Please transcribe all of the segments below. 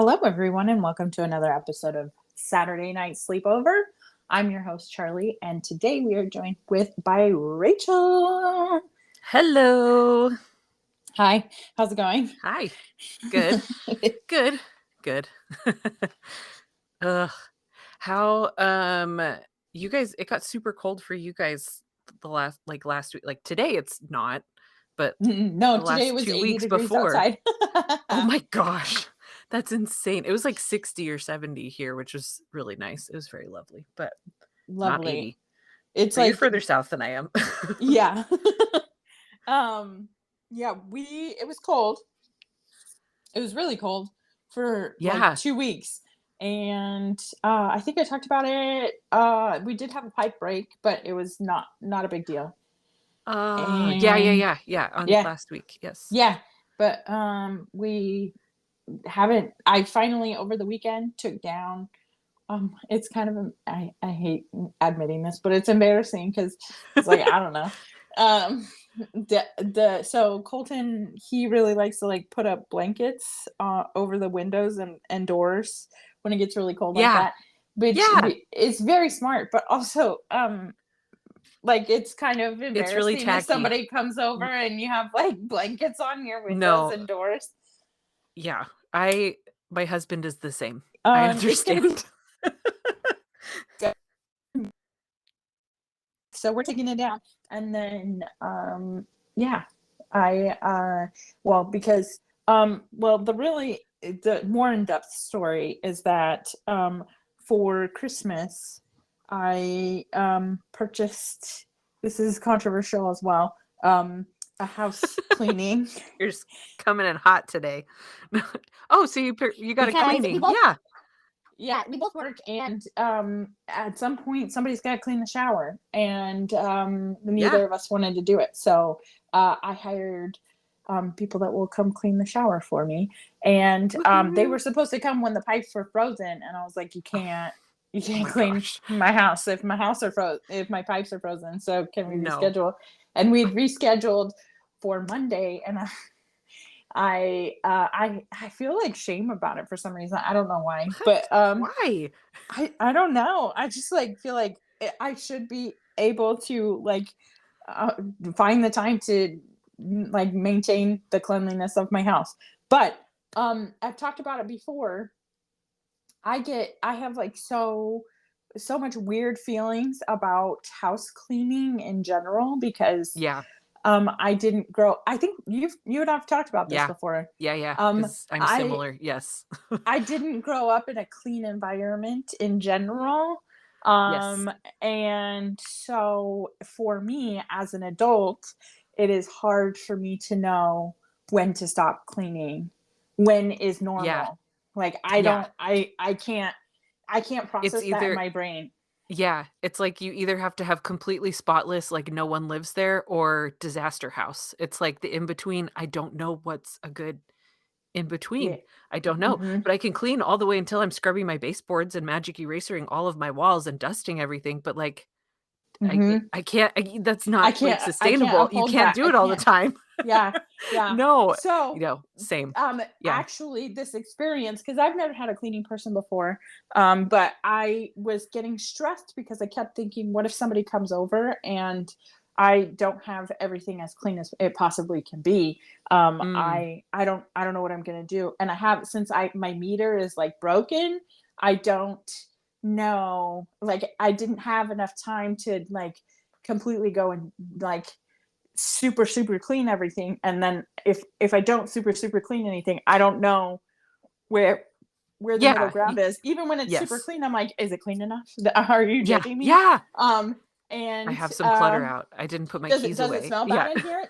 Hello, everyone, and welcome to another episode of Saturday Night Sleepover. I'm your host, Charlie, and today we are joined by Rachel. Hello. Hi, how's it going? Hi. Good. Good. Good. Ugh. How you guys, it got super cold for you guys the last week. Like today it's not, but No, the today it last was 2 80 weeks degrees before. outside. Oh my gosh. That's insane. It was like 60 or 70 here, which was really nice. It was very lovely, but not Lovely. 80. It's But you're like, further south than I am. yeah. um, yeah, it was cold. It was really cold for like Yeah. 2 weeks. And I think I talked about it. We did have a pipe break, but it was not a big deal. And Yeah. On yeah, last week. Yes. yeah. But we haven't I finally over the weekend took down it's kind of I hate admitting this, but it's embarrassing because it's like I don't know. So Colton, he really likes to like put up blankets over the windows and doors when it gets really cold like Yeah. that, which Yeah. is very smart, but also like it's kind of It's really embarrassing if tacky. somebody comes over and you have like blankets on your windows No, and doors. yeah. My husband is the same. I It's gonna be understand. good. So we're taking it down, and then yeah, I well because the more in-depth story is that for Christmas I purchased, this is controversial as well, a house cleaning. You're just coming in hot today. Oh, so you got a Because we cleaning. both Yeah. yeah, we both work, and at some point somebody's got to clean the shower, and Yeah. neither of us wanted to do it. So I hired people that will come clean the shower for me, and they Woohoo. were supposed to come when the pipes were frozen, and I was like, you Oh can't my clean gosh. my house if my pipes are frozen. So can we No. reschedule? And we'd rescheduled for Monday, and I feel like shame about it for some reason. I don't know why, What? but Why? I don't know. I just like feel like I should be able to like uh, find the time to like maintain the cleanliness of my house. But I've talked about it before. I have like so much weird feelings about house cleaning in general because Yeah. I didn't grow, I think you and I've talked about this Yeah. before. Yeah. Um Because I'm I similar. Yes. I didn't grow up in a clean environment in general. Yes. And so for me as an adult, it is hard for me to know when to stop cleaning, when is Yeah. normal. Like Yeah. I can't It's process that in either my brain. Yeah, it's like you either have to have completely spotless, like no one lives there, or disaster house. It's like the in between. I don't know what's a good in Yeah. between. I don't know, Mhm. but I can clean all the way until I'm scrubbing my baseboards and magic erasering all of my walls and dusting everything. But like, Mhm. I can't. That's not like I can't sustainable. You uphold can't that. do I it all the can't. time. Yeah. Yeah. No, So same. Yeah, actually this experience, because I've never had a cleaning person before, but I was getting stressed because I kept thinking, what if somebody comes over and I don't have everything as clean as it possibly can be. mm, I don't know what I'm gonna do, and I have, since I my meter is like broken, I don't know, like I didn't have enough time to like completely go and like super clean everything, and then if I don't super clean anything, I don't know where the middle yeah, ground is. Even when it's super yes, clean, I'm like, is it clean enough? Are you yeah, judging me? yeah. um I and have some clutter out. I didn't put my keys does it away. smell bad Yeah, in here?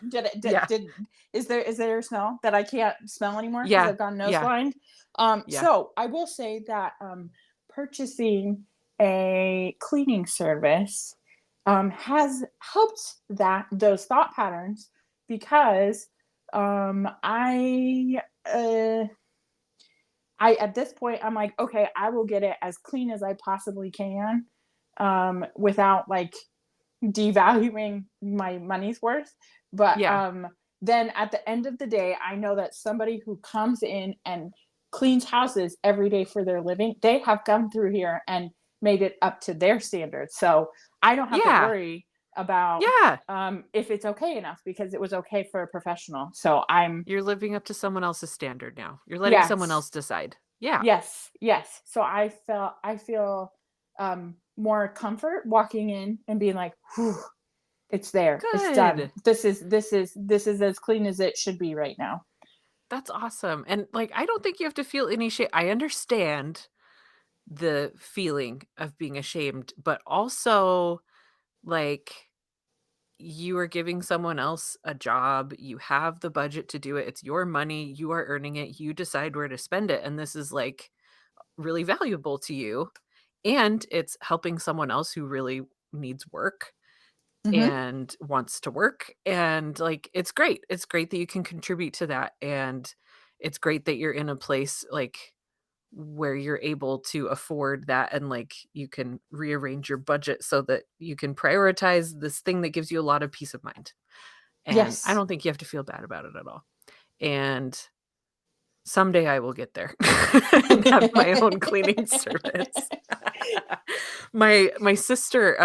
yeah, Did is there a smell that I can't smell anymore because yeah, I've gone nose yeah, blind? yeah. So I will say that purchasing a cleaning service has helped those thought patterns, because uh, I at this point I'm like, okay, I will get it as clean as I possibly can, without like devaluing my money's worth. But Yeah. then at the end of the day, I know that somebody who comes in and cleans houses every day for their living, they have come through here and made it up to their standards. So I don't have to Yeah. worry about Yeah. if it's okay enough, because it was okay for a professional. So I'm, You're living up to someone else's standard now. You're letting someone yes, else decide. Yeah. yes, yes. So I feel more comfort walking in and being like, whew, it's there, it's done. Good. This is as clean as it should be right now. That's awesome. And like, I don't think you have to feel any shame. I understand the feeling of being ashamed, but also like you are giving someone else a job. You have the budget to do it. It's your money. You are earning it. You decide where to spend it. And this is like really valuable to you. And it's helping someone else who really needs work Mm-hmm. and wants to work. And like, it's great. It's great that you can contribute to that. And it's great that you're in a place like where you're able to afford that and like you can rearrange your budget so that you can prioritize this thing that gives you a lot of peace of mind. And I Yes. don't think you have to feel bad about it at all. And someday I will get there and have my own cleaning service. My sister,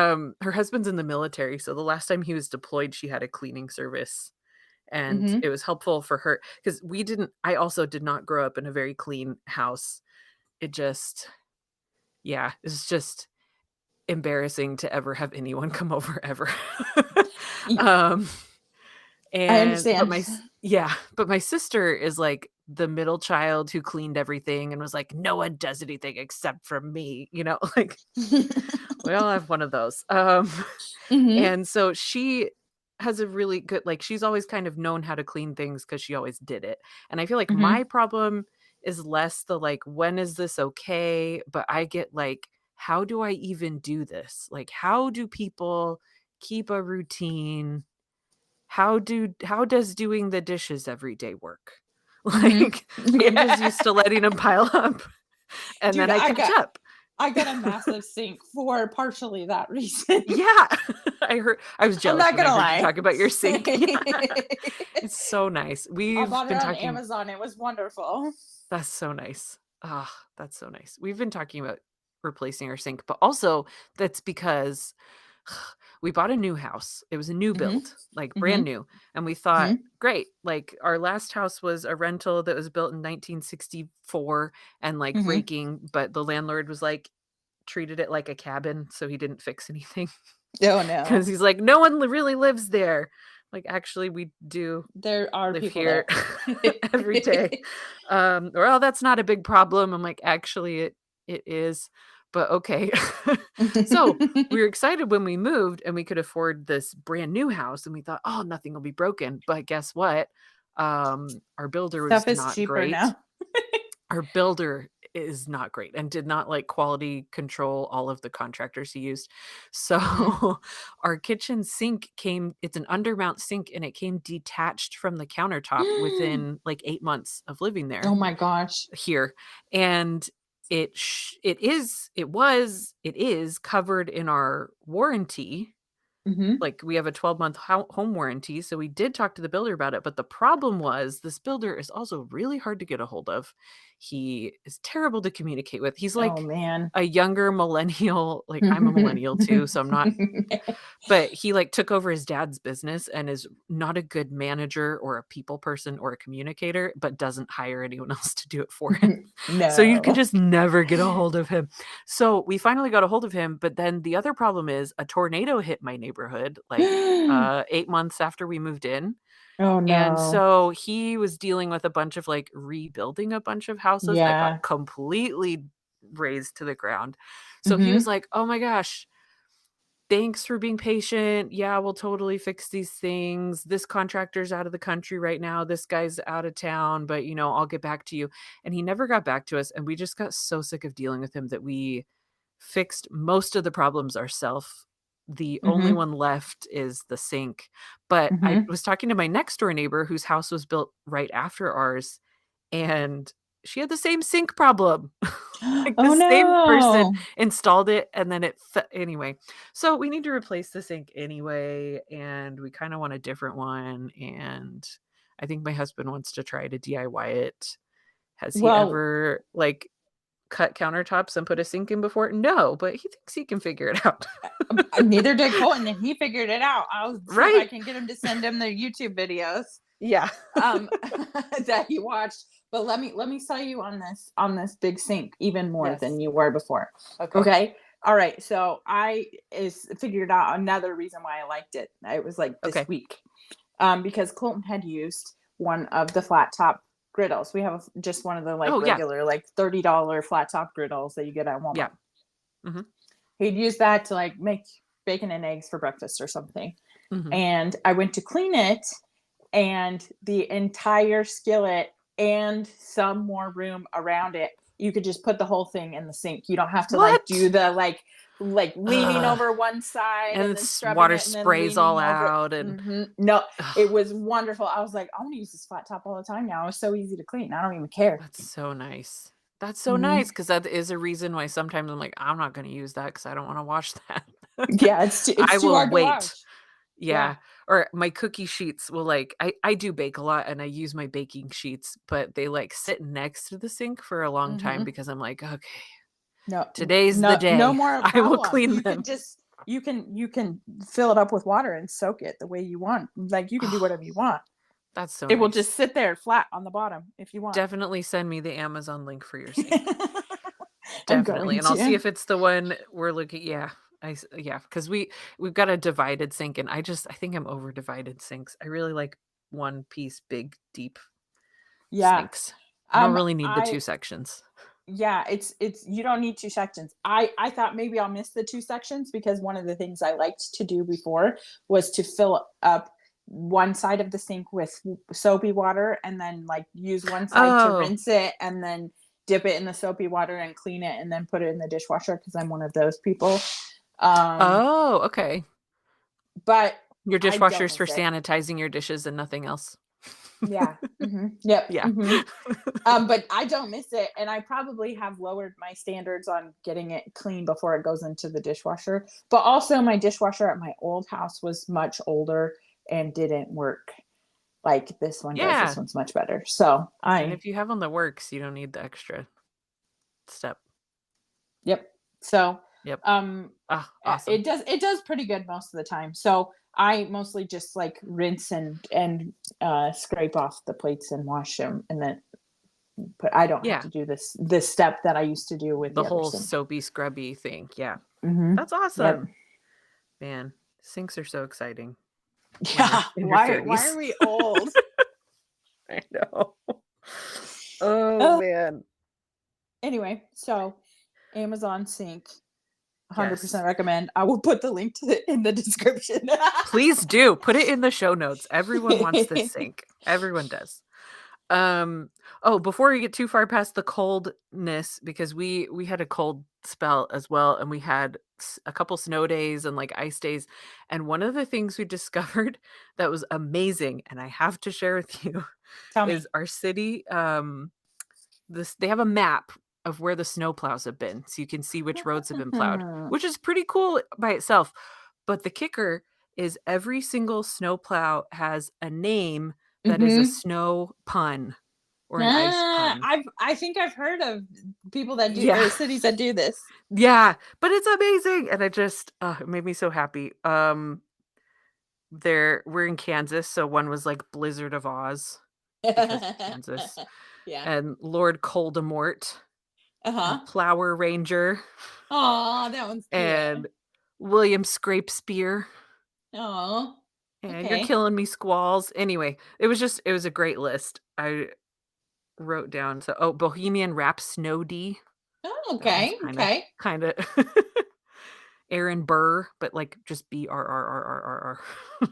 her husband's in the military, so the last time he was deployed, she had a cleaning service, and Mm-hmm. it was helpful for her because I also did not grow up in a very clean house. It just, yeah, it's just embarrassing to ever have anyone come over ever. um, I and but understand. yeah, but my sister is like the middle child who cleaned everything and was like, no one does anything except for me, like we all have one of those. Mm-hmm. And so she has a really good, like, she's always kind of known how to clean things because she always did it. And I feel like Mm-hmm. my problem is less the like, when is this okay? But I get like, how do I even do this? Like, how do people keep a routine? How does doing the dishes every day work? Like, Mm-hmm. I'm just used Yeah. to letting them pile up and Dude, then I catch up. I got a massive sink for partially that reason. Yeah. I was I'm jealous not when I gonna heard you lie. talk about your sink. Yeah. It's so nice. I We've bought it been on talking Amazon. It was wonderful. That's so nice. Ah, that's so nice. We've been talking about replacing our sink, but also that's because we bought a new house. It was a new Mm-hmm. build, like Mm-hmm. brand new. And we thought, Mm-hmm. great, like our last house was a rental that was built in 1964 and like Mm-hmm. raking, but the landlord was like, treated it like a cabin. So he didn't fix anything Oh because no. he's like, no one really lives there. Like, actually, we do There are live people here there. every day. Well, that's not a big problem. I'm like, actually, it is, but okay. So we were excited when we moved and we could afford this brand new house, and we thought, oh, nothing will be broken. But guess what? Our builder Stuff was is not cheaper great. now. Our builder is not great and did not like quality control all of the contractors he used. So Mm-hmm. our kitchen sink it's an undermount sink and it came detached from the countertop within like 8 months of living there Oh my gosh. here. And it is covered in our warranty. Mm-hmm. Like, we have a 12-month home warranty, so we did talk to the builder about it, but the problem was this builder is also really hard to get a hold of. He is terrible to communicate with. He's Oh like man. a younger millennial, like, I'm a millennial too, so I'm not, but he like took over his dad's business and is not a good manager or a people person or a communicator, but doesn't hire anyone else to do it for him. So you could No. just never get a hold of him. So we finally got a hold of him, but then the other problem is a tornado hit my neighborhood like 8 months after we moved in. Oh And no. so he was dealing with a bunch of like rebuilding a bunch of houses that got Yeah. completely razed to the ground. So he was Mm-hmm. like, "Oh my gosh, thanks for being patient. Yeah, we'll totally fix these things. This contractor's out of the country right now. This guy's out of town, but I'll get back to you." And he never got back to us. And we just got so sick of dealing with him that we fixed most of the problems ourselves. The only Mm-hmm. one left is the sink. But I Mm-hmm. was talking to my next door neighbor whose house was built right after ours, and she had the same sink problem. Like, the Oh same person no. installed it and then anyway. So we need to replace the sink anyway, and we kind of want a different one, and I think my husband wants to try to DIY it Has he Well, ever like cut countertops and put a sink in before? No, but he thinks he can figure it out. neither did Colton, and he figured it out. I'll see if I Right? can get him to send him the YouTube videos Yeah. um that he watched. But let me sell you on this big sink even more Yes. than you were before. Okay. Okay. All right. So I is figured out another reason why I liked it. It was like this Okay. week. Because Colton had used one of the flat top griddles. We have just one of the like Oh, yeah. regular like $30 flat top griddles that you get at Walmart. Yeah. Mm-hmm. He'd use that to like make bacon and eggs for breakfast or something. Mm-hmm. And I went to clean it, and the entire skillet and some more room around it, you could just put the whole thing in the sink. You don't have to like What? do the like leaning over one side And and then it's scrubbing water it and then sprays leaning all over. out and No, ugh, it was wonderful. I was like, I want to use this flat top all the time now. It's so easy to clean. I don't even care. that's so nice. That's so nice because that is a reason why sometimes I'm like, I'm not going to use that because I don't want to wash that. Yeah, it's I too will hard to wait. wash. Yeah. Or my cookie sheets will like, I do bake a lot and I use my baking sheets, but they like sit next to the sink for a long time because I'm like, okay, No, today's the day. no more I will problem. clean You them. can just you can fill it up with water and soak it the way you want. Like you can do whatever you want. That's so It will nice. just sit there flat on the bottom if you want. Definitely send me the Amazon link for your sink. I'm Definitely. going And I'll see to. if it's the one we're looking. Yeah. Because we've got a divided sink and I think I'm over divided sinks. I really like one piece, big, deep Yeah. sinks. I don't really need the I two sections. yeah, it's you don't need two sections. I thought maybe I'll miss the two sections because one of the things I liked to do before was to fill up one side of the sink with soapy water and then like use one side to Oh, rinse it and then dip it in the soapy water and clean it and then put it in the dishwasher because I'm one of those people. Okay. But Your I don't dishwasher's for miss it. sanitizing your dishes and nothing else. Yeah. Yep. Yeah. But I don't miss it, and I probably have lowered my standards on getting it clean before it goes into the dishwasher. But also, my dishwasher at my old house was much older and didn't work like this one does. Yeah. This one's much better. So And if you have on the works, you don't need the extra step. Yep. So Yep. Awesome. it does pretty good most of the time. So I mostly just like rinse and scrape off the plates and wash them, and then I don't have to do this step that I used to do with the the whole other sink. soapy scrubby thing. Yeah. That's awesome. Yep. Man, sinks are so exciting. Yeah. Why are we old? I know. Oh man. Anyway, so Amazon sink, 100% recommend. I will put the link to it in the description. Please do put it in the show notes. Everyone wants this sink. Everyone does. Before we get too far past the coldness, because we had a cold spell as well, and we had a couple snow days and like ice days, and one of the things we discovered that was amazing, and I have to share with you, is our city. They have a map of where the snow plows have been, so you can see which roads have been plowed, which is pretty cool by itself. But the kicker is every single snow plow has a name that is a snow pun or an ice pun. I think I've heard of people that do cities that do this. Yeah, but it's amazing, and it made me so happy. We're in Kansas, so one was like Blizzard of Oz because of Kansas. Yeah. And Lord Coldemort. Flower Ranger. Oh, that one's cute. And William Scrapespear. Oh. And You're Killing Me Squalls. Anyway, it was a great list. I wrote down Bohemian Rap Snowdy. Oh, okay. Kind of Aaron Burr, but like just BRRRRR.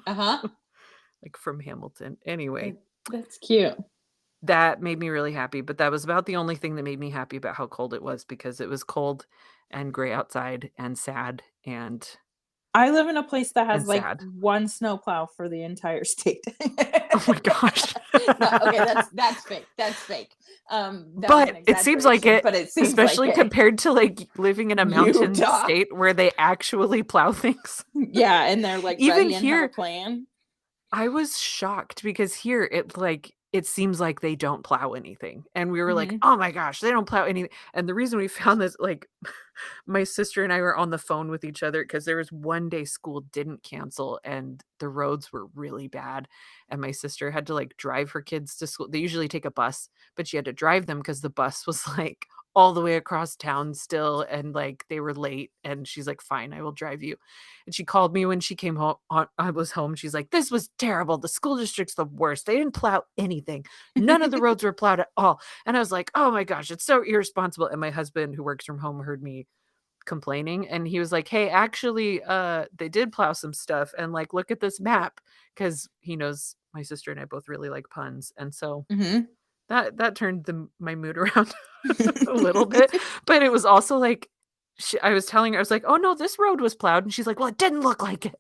Like from Hamilton. Anyway. That's cute. That made me really happy, but that was about the only thing that made me happy about how cold it was, because it was cold and gray outside and sad. And I live in a place that has like one snowplow for the entire state. Oh my gosh. Okay, that's fake. That's fake. But it seems like it, but it seems especially like compared to like living in a mountain state where they actually plow things. Yeah, and they're like even ready here, and have a plan. I was shocked because here it like it seems like they don't plow anything. And we were like, Mhm. oh my gosh, they don't plow anything. And the reason we found this, like, my sister and I were on the phone with each other because there was one day school didn't cancel and the roads were really bad. And my sister had to like drive her kids to school. They usually take a bus, but she had to drive them because the bus was like all the way across town still. And like they were late. And she's like, fine, I will drive you. And she called me when she came home. I was home. She's like, this was terrible. The school district's the worst. They didn't plow anything. None of the roads were plowed at all. And I was like, oh my gosh, it's so irresponsible. And my husband, who works from home, heard me complaining and he was like, hey, actually they did plow some stuff and like look at this map, because he knows my sister and I both really like puns. And so Mhm. that turned my mood around a little bit. But it was also like I was telling her, I was like, oh no, this road was plowed, and she's like, well, it didn't look like it.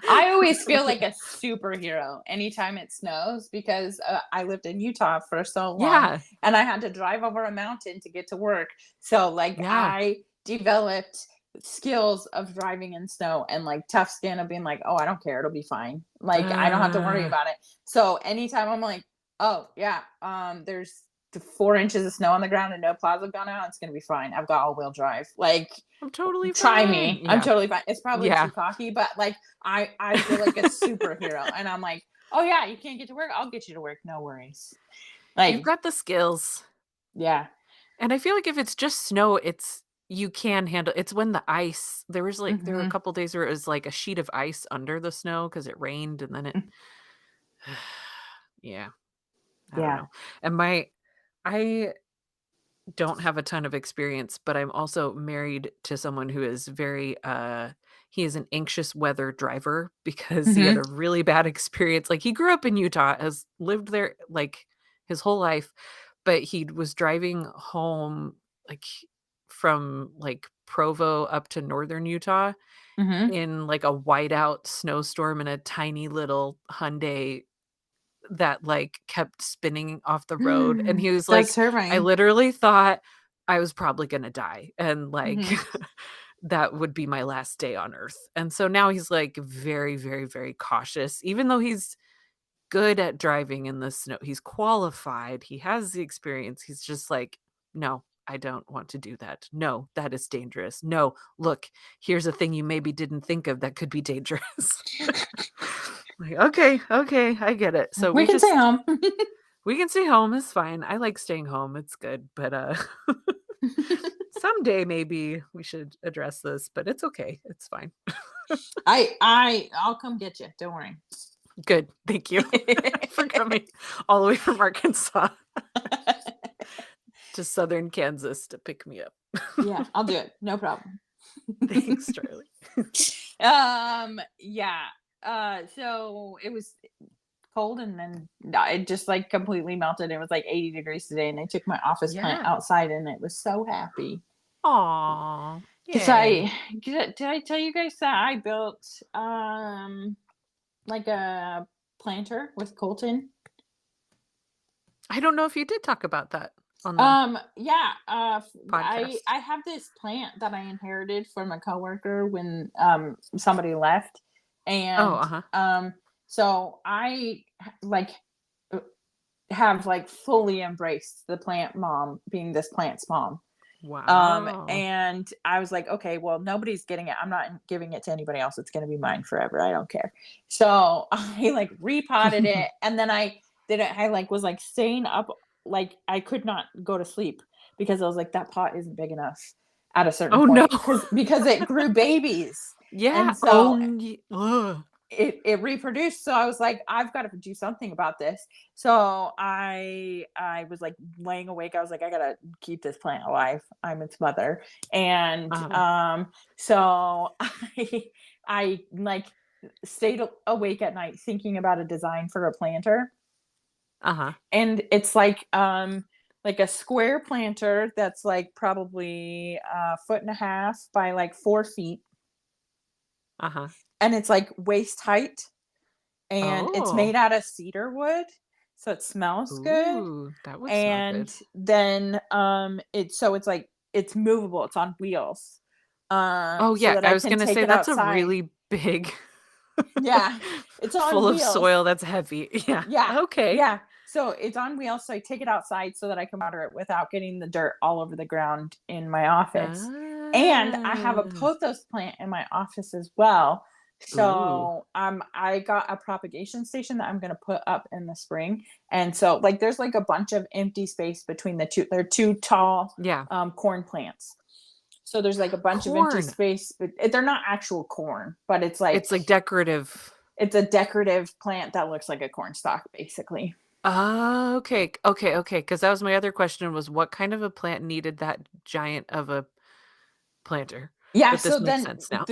I always feel like a superhero anytime it snows because I lived in Utah for so long Yeah, and I had to drive over a mountain to get to work. So, like, yeah. I developed skills of driving in snow and like tough skin of being like, oh, I don't care. It'll be fine. Like, I don't have to worry uh, about it. So, anytime I'm like, oh, yeah, there's 4 inches of snow on the ground and no plows have gone out, it's going to be fine. I've got all wheel drive. Like, I'm totally try fine. me. I'm Yeah, totally fine. It's probably yeah. too cocky, but like I feel like a superhero. And I'm like, oh yeah, you can't get to work. I'll get you to work. No worries. You've Like, got the skills. yeah. And I feel like if it's just snow, you can handle it's when the ice there were a Hmm. couple days where it was like a sheet of ice under the snow because it rained and then it yeah, I don't Yeah. know. And I don't have a ton of experience, but I'm also married to someone who is very he is an anxious weather driver because he had Hmm. a really bad experience. Like he grew up in Utah, has lived there like his whole life, but he was driving home like from like Provo up to northern Utah Hmm. in like a whiteout snowstorm in a tiny little Hyundai that, like, kept spinning off the road, and he was That's like, "I terrifying. literally thought I was probably gonna die, and, like, Hmm. that would be my last day on Earth." And so now he's, like, very, very, very cautious, even though he's good at driving in the snow. He's qualified, he has the experience, he's just like, "No, I don't want to do that. No, that is dangerous. No, look, here's a thing you maybe didn't think of that could be dangerous." Like, "Okay, okay, I get it." So We can stay home. we can stay home, it's fine. I like staying home, it's good, but, someday maybe we should address this, but it's okay, it's fine. I'll come get you. Don't worry. Good, thank you for coming all the way from Arkansas to Southern Kansas to pick me up. Yeah, I'll do it. No problem. Thanks, Charlie. Yeah. So it was cold and then it just like completely melted. It was like 80 degrees today and they took my office plant Yeah. outside and it was so happy. Aw, Cause yay. did I tell you guys that I built like a planter with Colton? I don't know if you did talk about that on the Yeah, podcast. I have this plant that I inherited from a coworker when somebody left, Oh, and uh-huh. so like uh, have like fully embraced the plant mom being this plant's mom. Wow. And I was like, okay, well, nobody's getting it. I'm not giving it to anybody else. It's going to be mine forever. I don't care. So I like repotted it. And then I like was like staying up. Like I could not go to sleep because I was like, that pot isn't big enough at a certain Oh, no. point because it grew babies. Yeah. And Oh, so ugh. it reproduced. So I was like, I've got to do something about this. So I was like laying awake. I was like, I gotta keep this plant alive. I'm its mother. And Uh-huh. so I like stayed awake at night thinking about a design for a planter. Uh-huh. And it's like a square planter that's like probably a foot and a half by like 4 feet. Uh-huh. And it's like waist height and it's Oh. made out of cedar wood, so it smells good. Ooh, that would smell And good. then it's like it's movable, it's on wheels. Oh, So yeah, that I I was can gonna take say it that's a outside. really big Yeah, it's Full on of wheels. soil that's heavy. Yeah. Yeah, Okay. yeah. So it's on wheels, so I take it outside so that I can water it without getting the dirt all over the ground in my office. And I have a Ah. pothos plant in my office as well. Ooh. So I got a propagation station that I'm gonna put up in the spring. And so like there's like a bunch of empty space between the two. They're two tall Yeah. corn plants. So there's like a bunch of empty Corn. space, but they're not actual corn, but It's like decorative. it's a decorative plant that looks like a corn stalk, basically. Ah, okay. Okay, okay. Because that was my other question was what kind of a plant needed that giant of a planter? Yeah, But this so makes then sense now.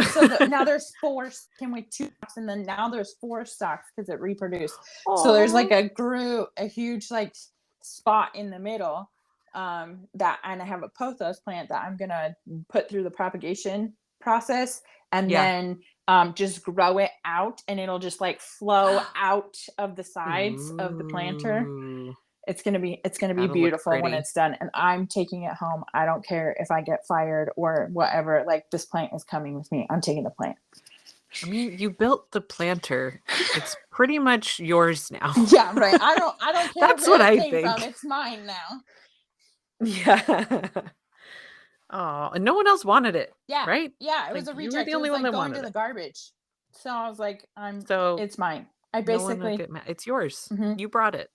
now there's four came with two stalks, and then now there's four stalks because it reproduced. So there's like Oh. a huge like spot in the middle, that, and I have a pothos plant that I'm gonna put through the propagation process, and Yeah. then just grow it out, and it'll just like flow out of the sides of the planter. Ooh, It's gonna be that'll look beautiful when pretty. it's done, and I'm taking it home. I don't care if I get fired or whatever. Like, this plant is coming with me. I'm taking the plant. I mean, you built the planter. It's pretty much yours now. Yeah, right. I don't care That's where what it I came from. think. It's mine now. Yeah. Oh, and no one else wanted it, Yeah, right? yeah. It was Like a you were reject. the It only was one like that going to wanted the it. garbage. So I was like, So it's mine. I no one will basically, get mad. It's yours. mhm, You brought it,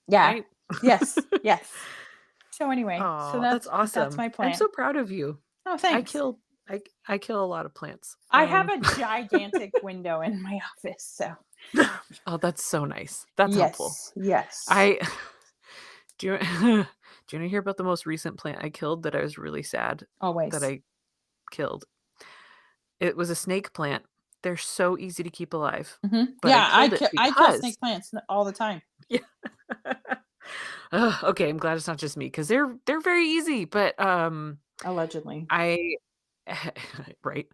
yeah, right? yes, yes. So anyway, so Oh, that's that's awesome. my I'm plant. so proud of you. Oh, I thanks. kill I kill a lot of plants. I have a gigantic window in my office. So Oh, that's so nice. That's helpful. yes, yes, I do you do you wanna hear about the most recent plant I killed that I was really sad that always. I killed? It was a snake plant. They're so easy to keep alive, but I Yeah, killed it I kill because snake plants all the time. yeah. Ugh, okay, I'm glad it's not just me because they 'cause they're very easy, but, Allegedly. I right.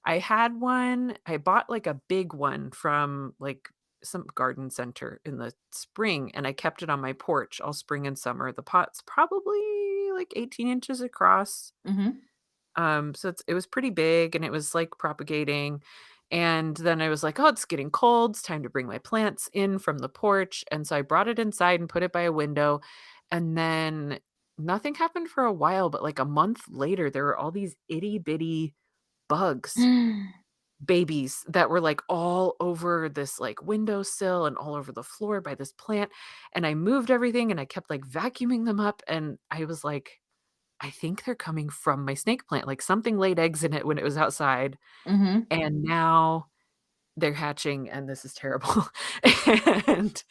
I bought, like, a big one from, like, some garden center in the spring, and I kept it on my porch all spring and summer. The pot's probably, like, 18 inches across. Mhm. So it was pretty big, and it was, like, propagating, and then I was like, "Oh, it's getting cold, it's time to bring my plants in from the porch," and so I brought it inside and put it by a window, and then nothing happened for a while, but, like, a month later, there were all these itty bitty bugs, babies that were, like, all over this, like, windowsill and all over the floor by this plant, and I moved everything, and I kept, like, vacuuming them up, and I was like, "I think they're coming from my snake plant," like, something laid eggs in it when it was outside, Mhm. and now they're hatching, and this is terrible, and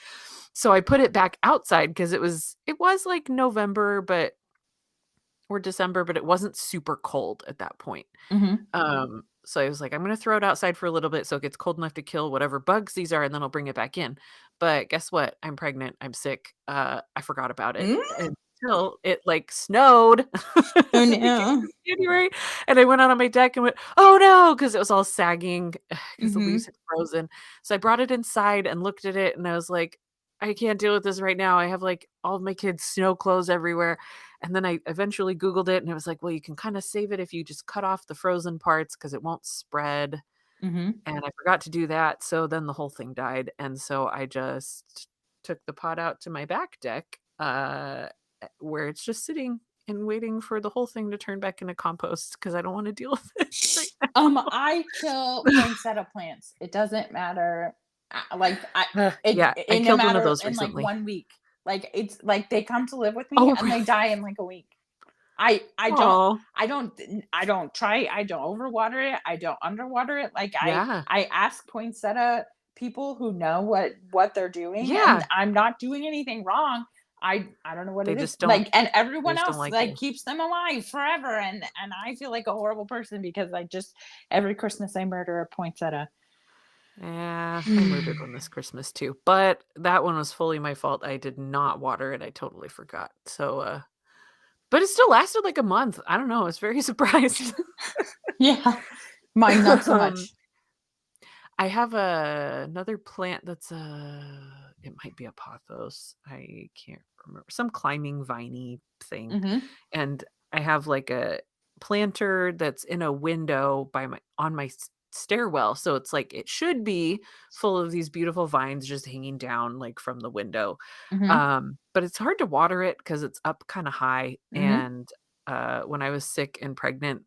so I put it back outside because it was, like, November, but or December, but it wasn't super cold at that point. Mhm. So I was like, "I'm gonna throw it outside for a little bit so it gets cold enough to kill whatever bugs these are, and then I'll bring it back in." But guess what? I'm pregnant, I'm sick, I forgot about it Mm? until it, like, snowed Oh, at the beginning no. of January, and I went out on my deck and went, "Oh, no," because it was all sagging because the leaves Mhm. had frozen. So I brought it inside and looked at it, and I was like, "I can't deal with this right now." I have, like, all of my kids' snow clothes everywhere. And then I eventually Googled it and it was like, well, you can kind of save it if you just cut off the frozen parts because it won't spread. Mhm. And I forgot to do that. So then the whole thing died. And so I just took the pot out to my back deck, where it's just sitting and waiting for the whole thing to turn back into compost because I don't want to deal with it right I kill poinsettia plants. It doesn't matter. Like I now. it Yeah, I in a killed one of matter those in like recently. 1 week. Like it's like they come to live with me Oh, and really? they die in like a week. I don't Oh, I don't I don't try I don't overwater it. I don't underwater it. Like yeah. I ask poinsettia people who know what they're doing, and Yeah. I'm not doing anything wrong. I don't know what They it is. just don't, Like, and they everyone just don't else like like you. keeps them alive forever, and I feel like a horrible person because I just every Christmas I murder a poinsettia. Yeah, I murdered one this Christmas too, but that one was fully my fault. I did not water it. I totally forgot. So, but it still lasted like a month. I don't know. I was very surprised. Yeah. Mine not so um, much. I have another plant that's it might be a pothos. I can't remember. Some climbing viney thing. Mhm. And I have like a planter that's in a window by my stairwell, so it's like it should be full of these beautiful vines just hanging down like from the window. Mhm. But it's hard to water it because it's up kind of high. Mhm. And when I was sick and pregnant,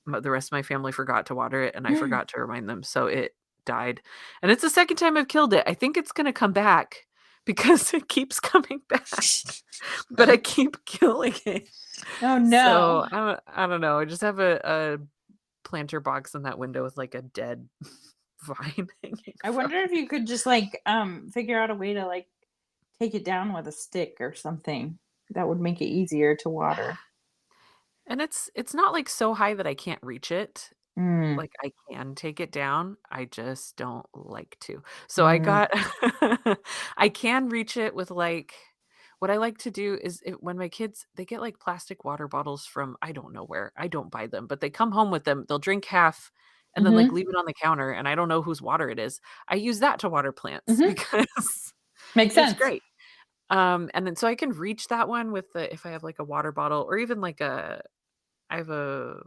the rest of my family forgot to water it, and I forgot to remind them, so it died. And it's the second time I've killed it. I think it's gonna come back because it keeps coming back, but I keep killing it. Oh no. So I don't know. I just have a planter box in that window with like a dead vine hanging I from wonder if it. you could just like figure out a way to like take it down with a stick or something. That would make it easier to water. And it's not like so high that I can't reach it. Mm. Like, I can take it down, I just don't like to. So I Mm. got I can reach it with, like what I like to do is when my kids they get, like, plastic water bottles from I don't know where, I don't buy them, but they come home with them, they'll drink half and then, like, Mhm. leave it on the counter, and I don't know whose water it is. I use that to water plants Mhm. because Makes it's sense. great. And then so I can reach that one with the if I have, like, a water bottle or even, like, I have a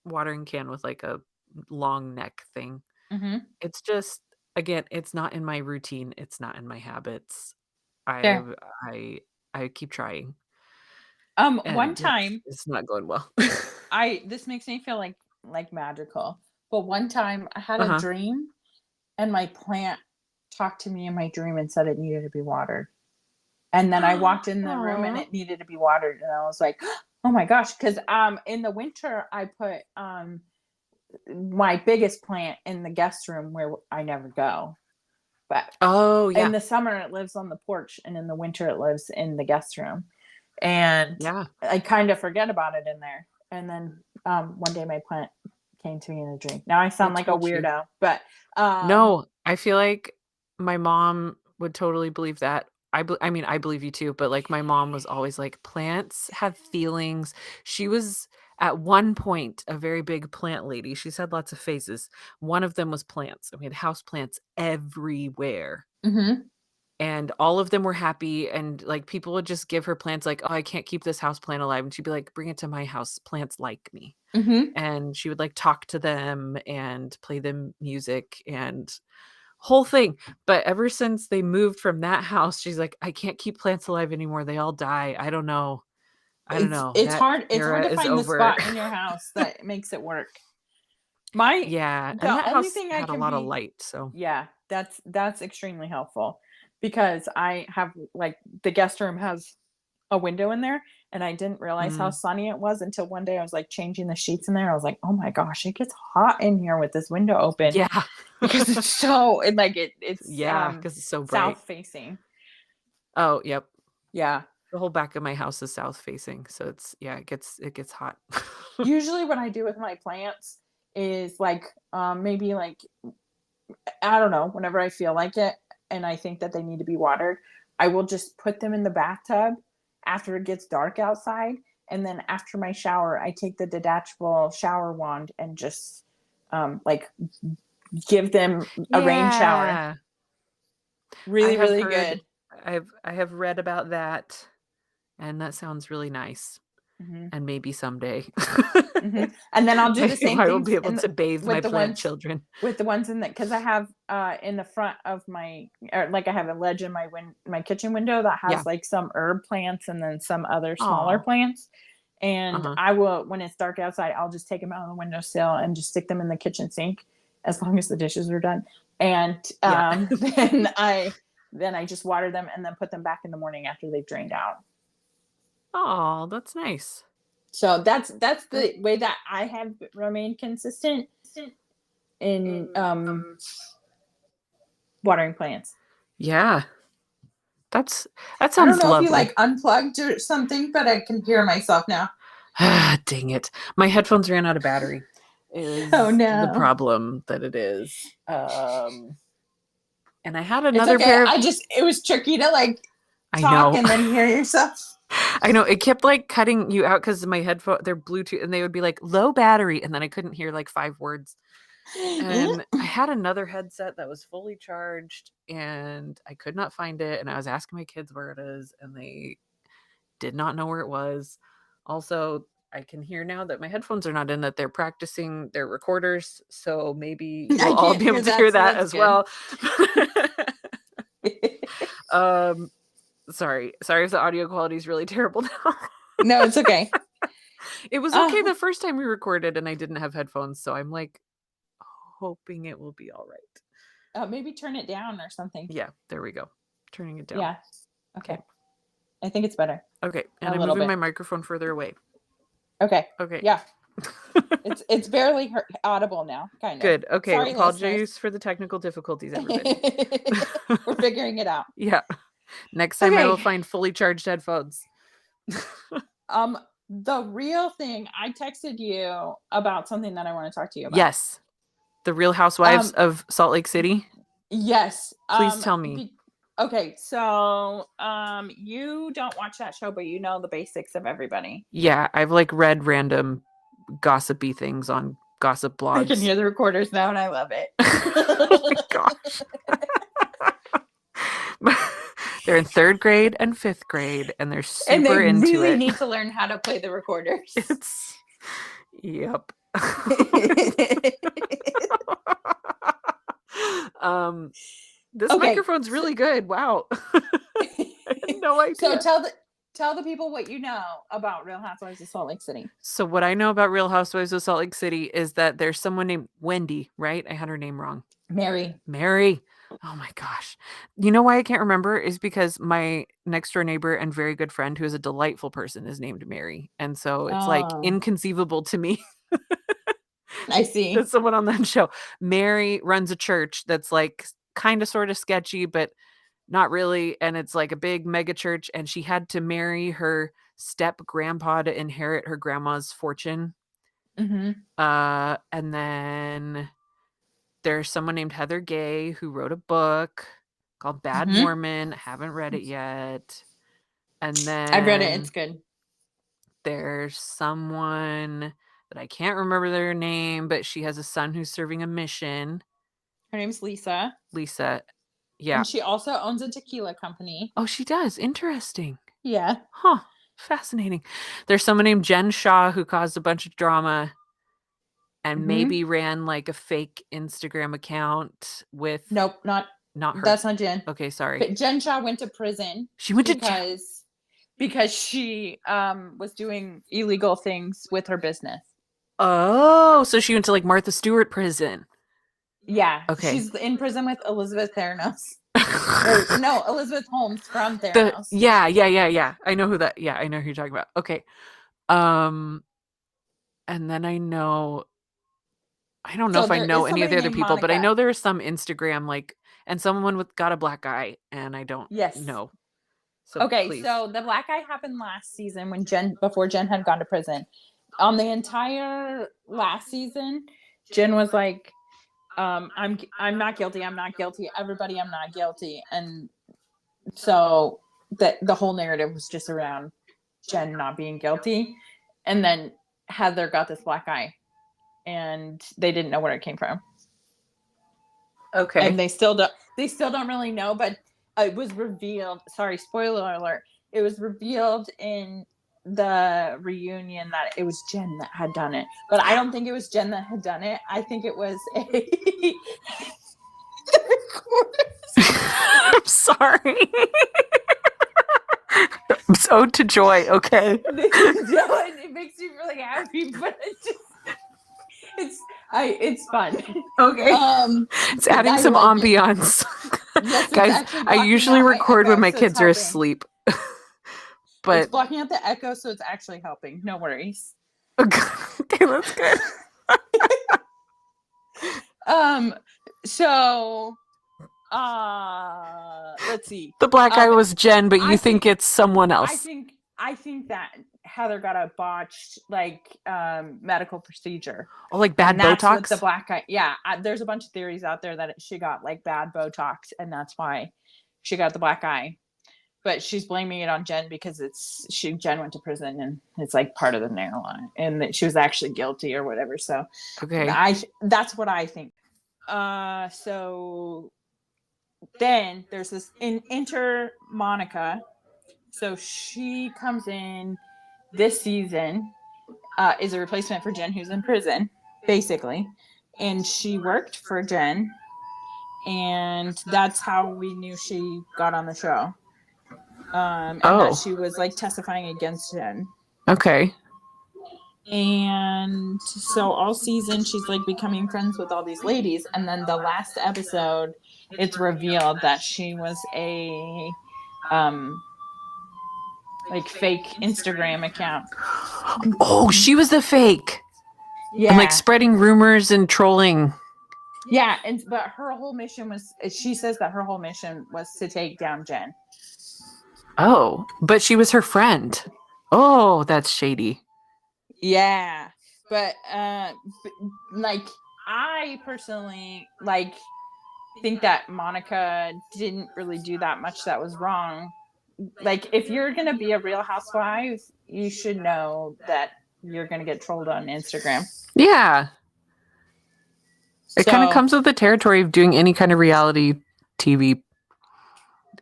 watering can with, like, a long neck thing. Mhm. It's just again, it's not in my routine, it's not in my habits. There. I've I keep trying, One and time it's not going well. I this makes me feel like magical. But one time I had a Uh-huh. dream and my plant talked to me in my dream and said it needed to be watered. And then I walked in the room and Aw. it needed to be watered and I was like, "Oh my gosh," cuz in the winter I put my biggest plant in the guest room where I never go. But Oh, in yeah. the summer it lives on the porch and in the winter it lives in the guest room. And Yeah. I kind of forget about it in there. And then one day my plant came to me in a dream. Now I sound It like a told you. weirdo, but um No, I feel like my mom would totally believe that. I mean, I believe you too, but, like, my mom was always like, "Plants have feelings." She was, at one point, a very big plant lady. She's had lots of phases. One of them was plants, and we had house plants everywhere, mhm, and all of them were happy, and, like, people would just give her plants like, "Oh, I can't keep this house plant alive," and she'd be like, "Bring it to my house. Plants like me." mhm. And she would, like, talk to them and play them music and whole thing. But ever since they moved from that house, she's like, "I can't keep plants alive anymore, they all die. I don't know. I don't know. That It's hard era to is find the over." spot in your house that makes it work. My Yeah, and the that only house thing I had a can lot of be light, so yeah, that's extremely helpful because I have like the guest room has a window in there and I didn't realize how mm, sunny it was until one day I was like changing the sheets in there. I was like, "Oh my gosh, it gets hot in here with this window open." yeah. Because it's so and like it's Yeah, because it's so bright. south facing. Oh, yep. Yeah. The whole back of my house is south facing, so it's yeah, it gets hot. Usually what I do with my plants is like maybe like I don't know, whenever I feel like it and I think that they need to be watered, I will just put them in the bathtub after it gets dark outside. And then after my shower, I take the detachable shower wand and just like give them a rain shower. Yeah. I Really, have really heard good. I have read about that, and that sounds really nice, Hmm. and maybe someday Hmm. And then I'll do the same I will things be able to bathe my with the plant ones children. in the because I have in the front of my or like I have a ledge in my kitchen window that Yeah. has like some herb plants and then some other smaller Aw. plants. And Uh-huh. I will when it's dark outside, I'll just take them out on the windowsill and just stick them in the kitchen sink as long as the dishes are done. And Yeah. then I just water them and then put them back in the morning after they've drained out. Oh, that's nice. So that's That the way that I have remained consistent in watering plants. yeah. That's that I don't sounds know if you lovely. like unplugged or something, but I can hear myself now. Ah, dang it. My headphones ran out of battery Oh is the no. problem that it is. And I had It's another okay. pair of I just it was tricky to like I talk know. and then hear yourself. I know, it kept, like, cutting you out because my headphone they're Bluetooth, and they would be like, "Low battery," and then I couldn't hear, like, 5 words. And I had another headset that was fully charged, and I could not find it, and I was asking my kids where it is, and they did not know where it was. Also, I can hear now that my headphones are not in, that they're practicing their recorders. So maybe I you'll all can't be able hear to that, hear so that that's as good. well. Sorry if the audio quality is really terrible now. No, it's okay. It was okay the first time we recorded and I didn't have headphones, so I'm like hoping it will be all right. Maybe turn it down or something. Yeah, there we go. Turning it down. Yeah. Okay. I think it's better. Okay, and A I'm little moving bit. my microphone further away. Okay. Okay. Yeah. It's barely audible now, kind of. Good. Okay. Sorry, Apologies listeners. for the technical difficulties, everybody. We're figuring it out. Yeah. Next time I will Okay. find fully charged headphones. The real thing, I texted you about something that I want to talk to you about. Yes. The Real Housewives of Salt Lake City. Yes. Please tell me. Okay, so you don't watch that show, but you know the basics of everybody. Yeah, I've like read random gossipy things on gossip blogs. I can hear the recorders now and I love it. Oh my gosh. They're in 3rd grade and 5th grade and they're super and they into really it. need to learn how to play the recorders. Yep. This microphone's really good. Wow. I had no idea. So tell the people what you know about Real Housewives of Salt Lake City. So what I know about Real Housewives of Salt Lake City is that there's someone named Wendy, right? I had her name wrong. Mary. Oh my gosh. You know why I can't remember is because my next door neighbor and very good friend, who is a delightful person, is named Mary. And so it's like inconceivable to me. I see. That someone on that show. Mary runs a church that's like kind of sort of sketchy, but not really. And it's like a big mega church. And she had to marry her step grandpa to inherit her grandma's fortune. Mm-hmm. And then there's someone named Heather Gay who wrote a book called Bad Mormon. Haven't read it yet. And then I've read it. It's good. There's someone that I can't remember their name, but she has a son who's serving a mission. Her name's Lisa. Yeah. And she also owns a tequila company. Oh, she does. Interesting. Yeah. Huh. Fascinating. There's someone named Jen Shaw who caused a bunch of drama and maybe ran like a fake Instagram account with... Nope, not her. That's not Jen. Okay, sorry. But Jen Shaw went to prison. She went to because she was doing illegal things with her business. Oh, so she went to like Martha Stewart prison. Yeah. Okay. She's in prison with Elizabeth Theranos. No, Elizabeth Holmes from Theranos. Yeah. I know who that. Yeah, I know who you're talking about. Okay. And then I don't know if I know any of the other people, but I know there is some Instagram like, and someone got a black eye, and I don't know. So okay, please. So the black eye happened last season before Jen had gone to prison. On the entire last season, Jen was like, I'm not guilty. I'm not guilty. Everybody, I'm not guilty. And so the whole narrative was just around Jen not being guilty. And then Heather got this black eye and they didn't know where it came from. Okay. And they still don't really know, but it was revealed. Sorry, spoiler alert. It was revealed in the reunion that it was Jen that had done it, but I don't think it was Jen that had done it. I think it was I'm sorry. I'm so to joy. Okay. It makes me really happy, but it's fun. Okay. It's adding some ambiance. Yes, guys, I usually record when my kids are asleep. But it's blocking out the echo, so it's actually helping. No worries. Okay, that's good. So let's see. The black eye was Jen, but you think it's someone else. I think that Heather got a botched medical procedure. Oh, like bad Botox? With the black eye. Yeah, there's a bunch of theories out there that she got like bad Botox, and that's why she got the black eye. But she's blaming it on Jen because Jen went to prison and it's like part of the narrative, and that she was actually guilty or whatever. So okay, that's what I think. So then there's this enter Monica. So she comes in this season is a replacement for Jen, who's in prison, basically. And she worked for Jen, and that's how we knew she got on the show. And that she was like testifying against Jen. Okay. And so all season she's like becoming friends with all these ladies, and then the last episode it's revealed that she was a like fake Instagram account. Oh, she was the fake. Yeah. And like spreading rumors and trolling. Yeah, but her whole mission was, she says that her whole mission was to take down Jen. Oh, but she was her friend. Oh, that's shady. Yeah. But like I personally like think that Monica didn't really do that much that was wrong. Like if you're going to be a Real Housewife, you should know that you're going to get trolled on Instagram. Yeah. It kind of comes with the territory of doing any kind of reality TV.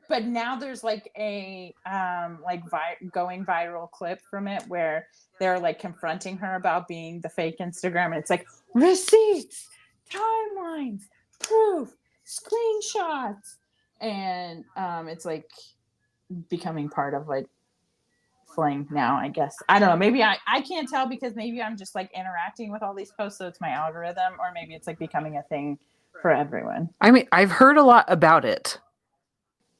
But now there's like a going viral clip from it where they're like confronting her about being the fake Instagram, and it's like receipts, timelines, proof, screenshots, and it's like becoming part of like fling now, I guess. I don't know, maybe I can't tell because maybe I'm just like interacting with all these posts, so it's my algorithm, or maybe it's like becoming a thing for everyone. I mean, I've heard a lot about it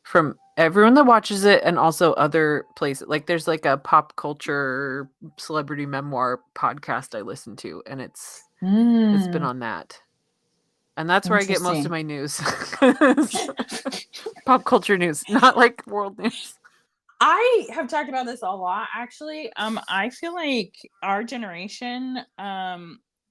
from everyone that watches it, and also other places. Like there's like a pop culture celebrity memoir podcast I listen to, and it's been on that. And that's where I get most of my news. Pop culture news, not like world news. I have talked about this a lot, actually. I feel like our generation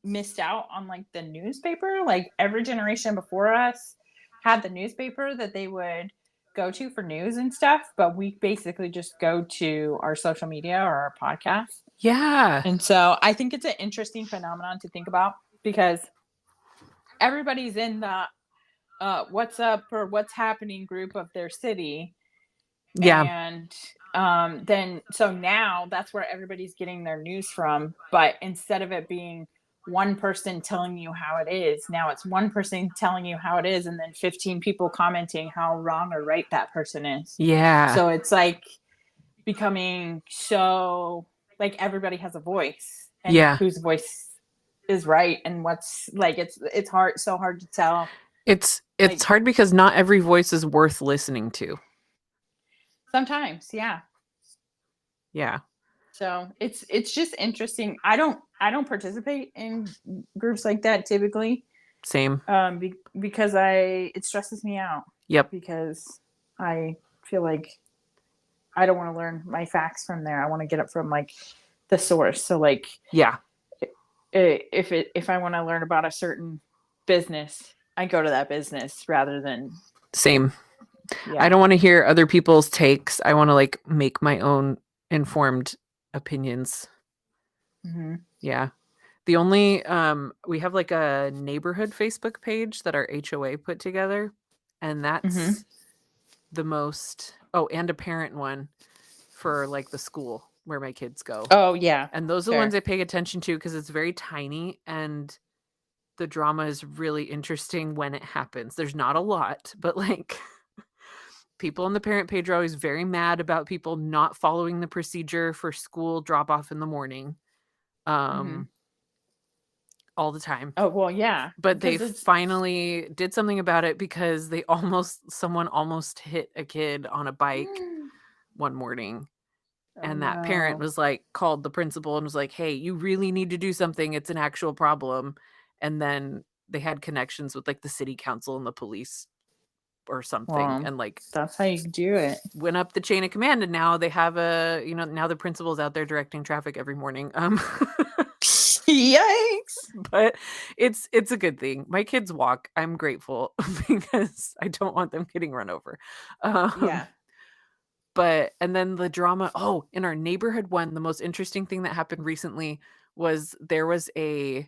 missed out on like the newspaper. Like every generation before us had the newspaper that they would go to for news and stuff, but we basically just go to our social media or our podcast. Yeah. And so I think it's an interesting phenomenon to think about because everybody's in the what's up or what's happening group of their city. Yeah. And then so now that's where everybody's getting their news from. But instead of it being one person telling you how it is, now it's one person telling you how it is, and then 15 people commenting how wrong or right that person is. Yeah. So it's like becoming so like everybody has a voice, and whose voice is right, and what's like it's so hard to tell. It's like, hard because not every voice is worth listening to. Sometimes, yeah. Yeah. So it's just interesting. I don't participate in groups like that typically. Same. Because it stresses me out. Yep. Because I feel like I don't want to learn my facts from there. I want to get it from like the source. So like, yeah, if I want to learn about a certain business, I go to that business rather than same. Yeah. I don't want to hear other people's takes. I want to like make my own informed opinions. Mm-hmm. Yeah. The only we have like a neighborhood Facebook page that our HOA put together, and that's the most and a parent one for like the school where my kids go. Oh yeah. And those are the ones I pay attention to because it's very tiny and the drama is really interesting when it happens. There's not a lot, but like people on the parent page are always very mad about people not following the procedure for school drop off in the morning. All the time. Oh, well, yeah. But they finally did something about it because someone almost hit a kid on a bike one morning. And that parent was like, called the principal and was like, hey, you really need to do something. It's an actual problem. And then they had connections with like the city council and the police or something. Well, and like, that's how you do it. Went up the chain of command. And now they have now the principal's out there directing traffic every morning. Yikes. But it's a good thing. My kids walk. I'm grateful because I don't want them getting run over. Yeah. But, and then the drama, in our neighborhood one, the most interesting thing that happened recently was there was the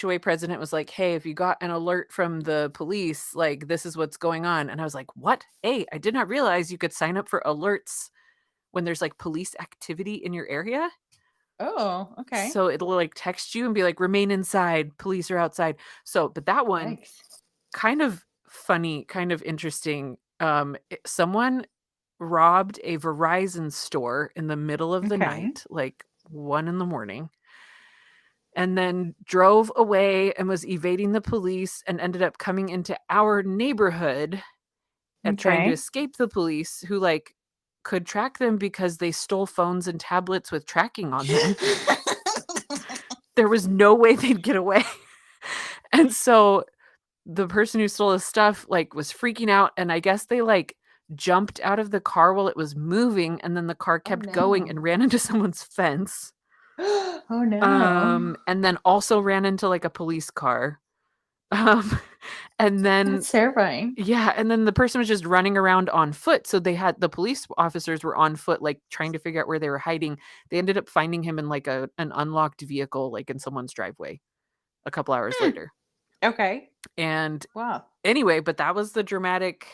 HOA president was like, hey, if you got an alert from the police, like this is what's going on. And I was like, what? Hey, I did not realize you could sign up for alerts when there's like police activity in your area. Oh, okay. So it'll like text you and be like, remain inside, police are outside. So, but that one, Yikes. kind of funny, kind of interesting. Someone robbed a Verizon store in the middle of the Okay. night, like 1 a.m, and then drove away and was evading the police and ended up coming into our neighborhood and trying to Okay. escape the police, who like could track them because they stole phones and tablets with tracking on them. There was no way they'd get away. And so the person who stole his stuff like was freaking out, and I guess they like jumped out of the car while it was moving, and then the car Oh kept going no. and ran into someone's fence. Oh no. And then also ran into like a police car. Um, and then That's terrifying. yeah, and then the person was just running around on foot. So the police officers were on foot, like trying to figure out where they were hiding. They ended up finding him in like an unlocked vehicle, like in someone's driveway a couple hours Hmm. later. Okay. And Wow. anyway, but that was the dramatic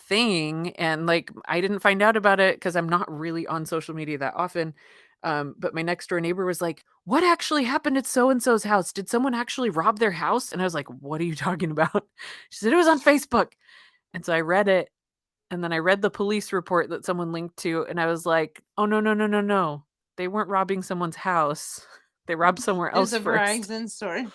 thing. And like, I didn't find out about it because I'm not really on social media that often. But my next door neighbor was like, what actually happened at so and so's house? Did someone actually rob their house? And I was like, what are you talking about? She said, it was on Facebook. And so I read it. And then I read the police report that someone linked to. And I was like, oh, no, no, no, no, no. They weren't robbing someone's house. They robbed somewhere It was else a first. Verizon story.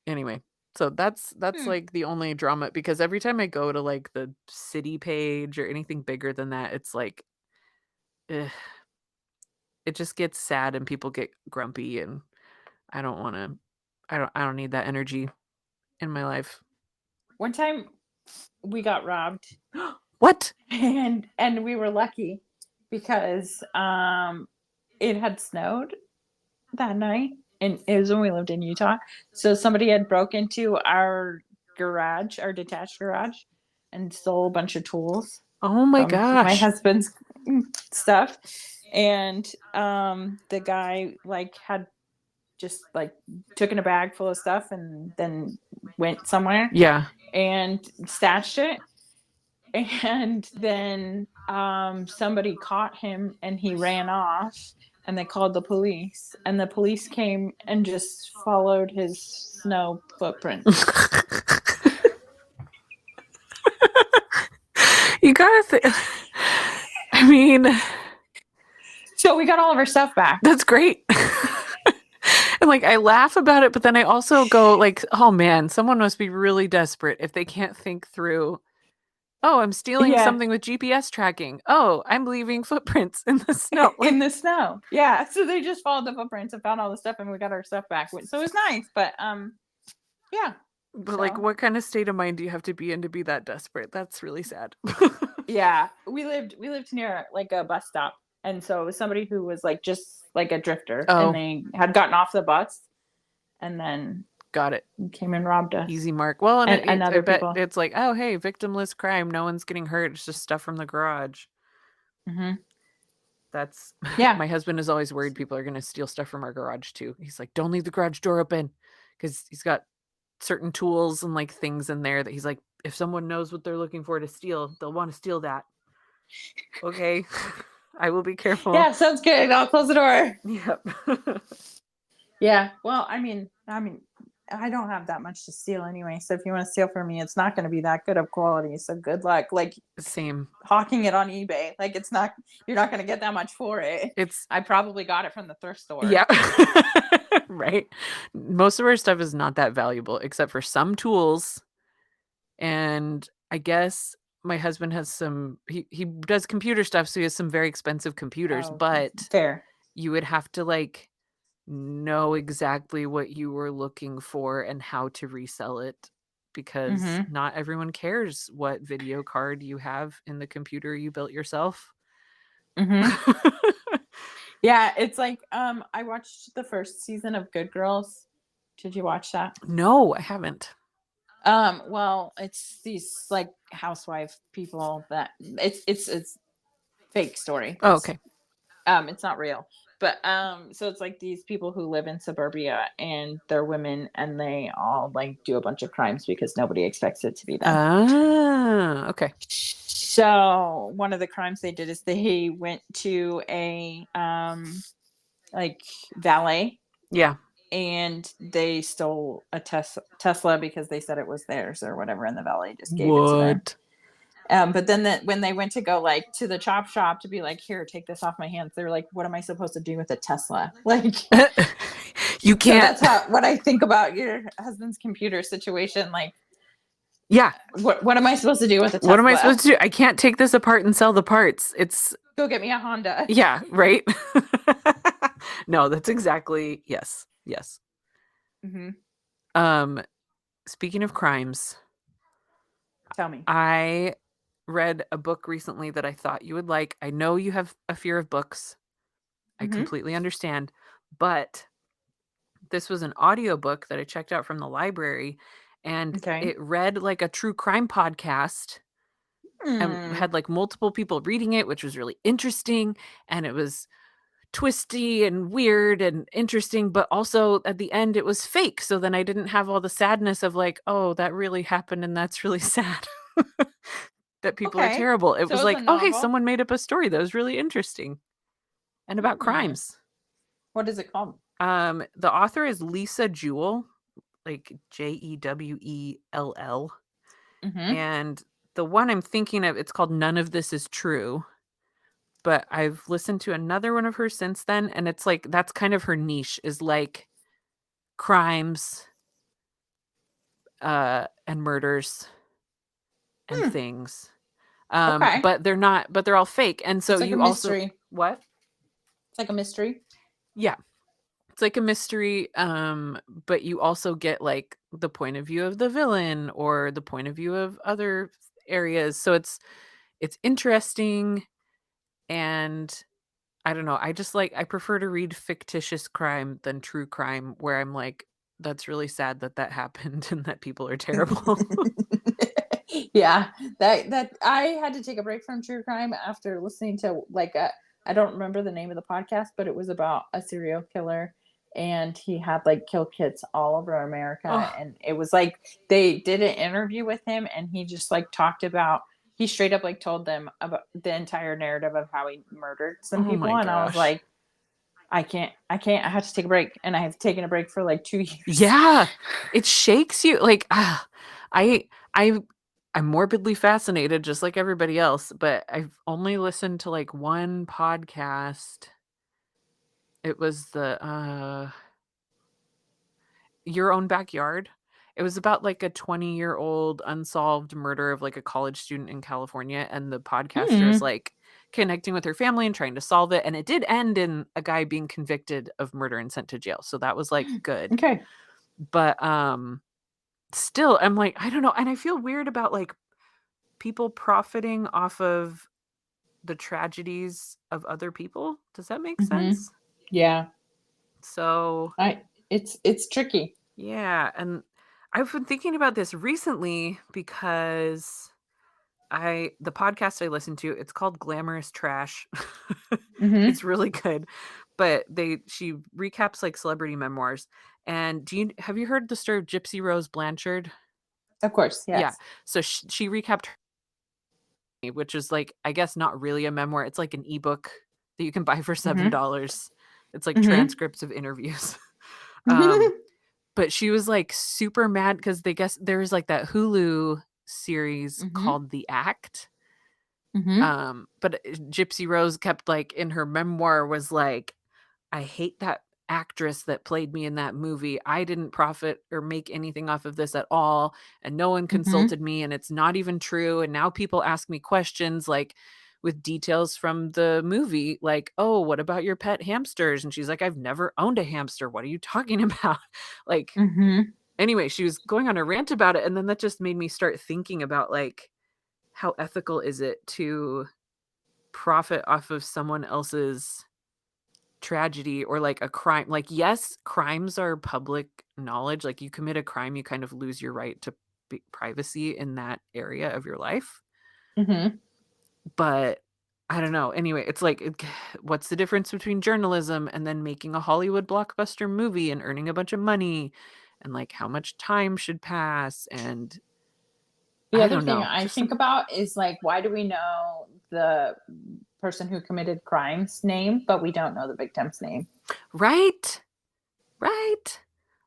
Anyway, so that's Hmm. like the only drama, because every time I go to like the city page or anything bigger than that, it's like eh, it just gets sad and people get grumpy, and I don't want to I don't need that energy in my life. One time we got robbed What? and we were lucky because it had snowed that night, and it was when we lived in Utah. So somebody had broke into our garage, our detached garage, and stole a bunch of tools Oh my from my gosh. husband's stuff. And the guy like had just like took in a bag full of stuff and then went somewhere Yeah. and stashed it. And then somebody caught him and he ran off, and they called the police, and the police came and just followed his snow footprints. You gotta I mean, So we got all of our stuff back. that's great. And like, I laugh about it, but then I also go like, oh man, someone must be really desperate if they can't think through, oh, I'm stealing Yeah, something with GPS tracking. Oh, I'm leaving footprints in the snow. in Like, the snow. Yeah, so they just followed the footprints and found all the stuff, and we got our stuff back. So it was nice, but yeah. but like, So what kind of state of mind do you have to be in to be that desperate? That's really sad. yeah, we lived near like a bus stop, and so it was somebody who was like just like a drifter, and Oh, they had gotten off the bus and then got it. came and robbed us Easy mark. Well, and and I other bet people. it's like, oh, hey, victimless crime. No one's getting hurt. It's just stuff from the garage. Hmm. That's Yeah. my husband is always worried people are going to steal stuff from our garage too. He's like, don't leave the garage door open, because he's got certain tools and like things in there that he's like, if someone knows what they're looking for to steal, they'll want to steal that. Okay. I will be careful. Yeah, sounds good. I'll close the door. Yep. Yeah. Well, I mean, I don't have that much to steal anyway. So if you want to steal from me, it's not going to be that good of quality. So good luck. Like Same. hawking it on eBay. Like it's not. You're not going to get that much for it. It's I probably got it from the thrift store. yeah. Right. Most of our stuff is not that valuable except for some tools. And I guess my husband has some he does computer stuff, so he has some very expensive computers, Oh, but fair. you would have to like know exactly what you were looking for and how to resell it, because Mm-hmm. not everyone cares what video card you have in the computer you built yourself. Mm-hmm. Yeah, it's like I watched the first season of Good Girls. Did you watch that? No, I haven't. Well, it's these like housewife people that it's fake story. Oh, okay. It's not real. But so it's like these people who live in suburbia and they're women and they all like do a bunch of crimes because nobody expects it to be them. Ah, okay. So one of the crimes they did is they went to a like valet, Yeah. and they stole a Tesla because they said it was theirs or whatever, and the valet just gave it to them. What? But then when they went to go like to the chop shop to be like, here, take this off my hands, they're like, what am I supposed to do with a Tesla? Like, You so can't. that's what I think about your husband's computer situation. Like, Yeah. what am I supposed to do with a Tesla? What am I supposed to do? I can't take this apart and sell the parts. It's Go get me a Honda. yeah, right. No, that's exactly yes. Mm-hmm. Speaking of crimes, Tell me. I read a book recently that I thought you would like. I know you have a fear of books. I Mm-hmm. completely understand, but this was an audiobook that I checked out from the library, and Okay. it read like a true crime podcast and had like multiple people reading it, which was really interesting, and it was twisty and weird and interesting, but also at the end it was fake, so then I didn't have all the sadness of like, oh, that really happened and that's really sad. That people are Okay. terrible. It So was it's a like, oh hey, novel. someone made up a story that was really interesting and about crimes. What is it called? The author is Lisa Jewell, like Jewell. Mm-hmm. And the one I'm thinking of, it's called None of This Is True. But I've listened to another one of hers since then, and it's like that's kind of her niche, is like crimes and murders and things. Okay. But they're all fake. And so it's like you a also mystery. What? It's like a mystery. Yeah. It's like a mystery, but you also get like the point of view of the villain or the point of view of other areas. So it's interesting, and I don't know. I prefer to read fictitious crime than true crime, where I'm like, that's really sad that happened and that people are terrible. Yeah, that I had to take a break from true crime after listening to like I don't remember the name of the podcast, but it was about a serial killer, and he had like killed kids all over America. Oh. And it was like they did an interview with him, and he just like talked about, he straight up like told them about the entire narrative of how he murdered some people. My And I was gosh. like, I can't, I have to take a break. And I have taken a break for like 2 years. Yeah, it shakes you. Like, I'm morbidly fascinated, just like everybody else, but I've only listened to like one podcast. It was the Your Own Backyard. It was about like a 20-year-old unsolved murder of like a college student in California, and the podcaster is like connecting with her family and trying to solve it, and it did end in a guy being convicted of murder and sent to jail, so that was like good. Okay. But still, I'm like, I don't know, and I feel weird about like people profiting off of the tragedies of other people. Does that make sense? Yeah. So it's tricky. Yeah, and I've been thinking about this recently because the podcast I listen to, it's called Glamorous Trash. It's really good. But she recaps like celebrity memoirs. And have you heard the story of Gypsy Rose Blanchard? Of course, yes. Yeah. So she recapped her, which is like, I guess not really a memoir. It's like an ebook that you can buy for $7. It's like transcripts of interviews. But she was like super mad because there's like that Hulu series called The Act. But Gypsy Rose kept like in her memoir was like, I hate that actress that played me in that movie. I didn't profit or make anything off of this at all. And no one consulted me, and it's not even true. And now people ask me questions like with details from the movie, like, oh, what about your pet hamsters? And she's like, I've never owned a hamster. What are you talking about? Like, anyway, she was going on a rant about it. And then that just made me start thinking about like, how ethical is it to profit off of someone else's tragedy or like a crime? Like, yes, crimes are public knowledge. Like, you commit a crime, you kind of lose your right to privacy in that area of your life. But I don't know. Anyway, it's like, what's the difference between journalism and then making a Hollywood blockbuster movie and earning a bunch of money, and like how much time should pass? And The I other don't thing know. I Just think about is like, why do we know the person who committed crime's name, but we don't know the victim's name? right. Right.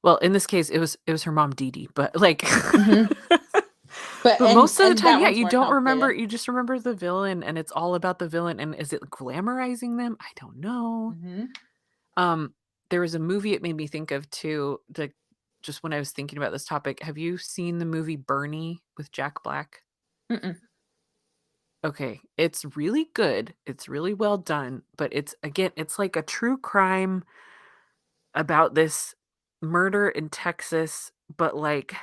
Well, in this case, it was her mom, Dee Dee, but like, Mm-hmm. But but most of the and time, that yeah, one's you more don't remember. complicated. You just remember the villain, and it's all about the villain. And is it glamorizing them? I don't know. Mm-hmm. Um, there was a movie it made me think of too. Just when I was thinking about this topic, have you seen the movie Bernie with Jack Black? Mm-mm. Okay, it's really good. It's really well done, but it's like a true crime about this murder in Texas, but like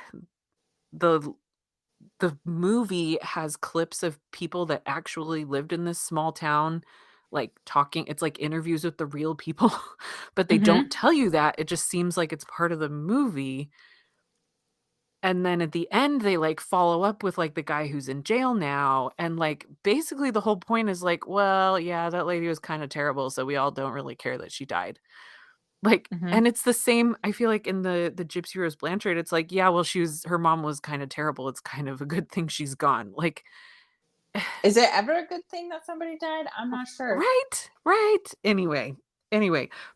the the movie has clips of people that actually lived in this small town, like talking. It's like interviews with the real people, but they Mm-hmm. don't tell you that. It just seems like it's part of the movie. And then at the end, they like follow up with like the guy who's in jail now. And like basically the whole point is like, well, yeah, that lady was kind of terrible. So we all don't really care that she died. Like, Mm-hmm. and it's the same, I feel like in the Gypsy Rose Blanchard, it's like, yeah, well, her mom was kind of terrible. It's kind of a good thing she's gone. Like, Is it ever a good thing that somebody died? I'm not sure. right. Anyway,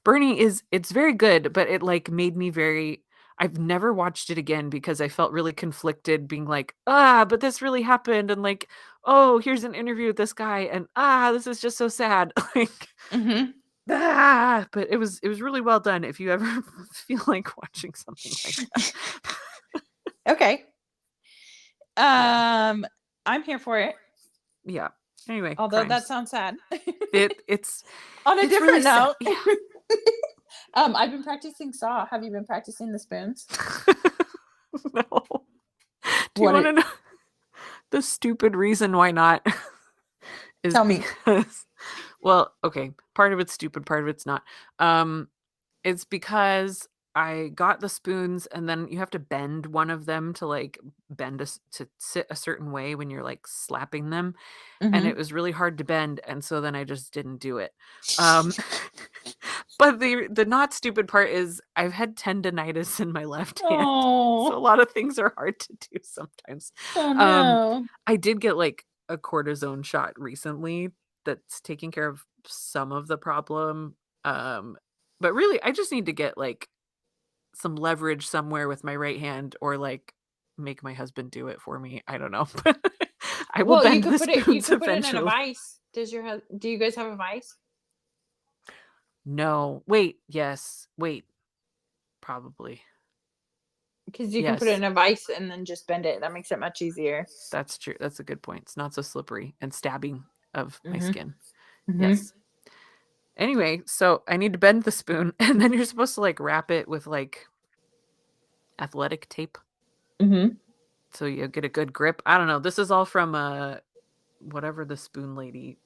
Bernie it's very good, but it like made me very, I've never watched it again because I felt really conflicted being like, but this really happened. And like, oh, here's an interview with this guy. And this is just so sad. Like, Mm-hmm. but it was really well done if you ever feel like watching something like that. Okay. Yeah. I'm here for it. Yeah. Anyway, Although crimes. that sounds sad. It's On a it's different really sad. note. Yeah. I've been practicing Saw. Have you been practicing the spoons? No. Do you want to know the stupid reason why not? Is Tell me. because, well, okay, part of it's stupid, part of it's not. It's because I got the spoons and then you have to bend one of them to like to sit a certain way when you're like slapping them. And Mm-hmm. it was really hard to bend. And so then I just didn't do it. Um, but the not stupid part is I've had tendonitis in my left hand. So a Oh. lot of things are hard to do sometimes. Oh Um, no. I did get like a cortisone shot recently that's taking care of some of the problem. But really, I just need to get like some leverage somewhere with my right hand or like make my husband do it for me. I don't know. I will Well, bend the you spoons could put it in a eventually. vice. Do you guys have a vice? No. Wait. Yes. Wait. Probably. Because you can put it Yes. in a vice and then just bend it. That makes it much easier. That's true. That's a good point. It's not so slippery and stabbing of my Mm-hmm. skin. Mm-hmm. Yes. Anyway, so I need to bend the spoon and then you're supposed to like wrap it with like athletic tape. Mm-hmm. So you get a good grip. I don't know. This is all from whatever the spoon lady.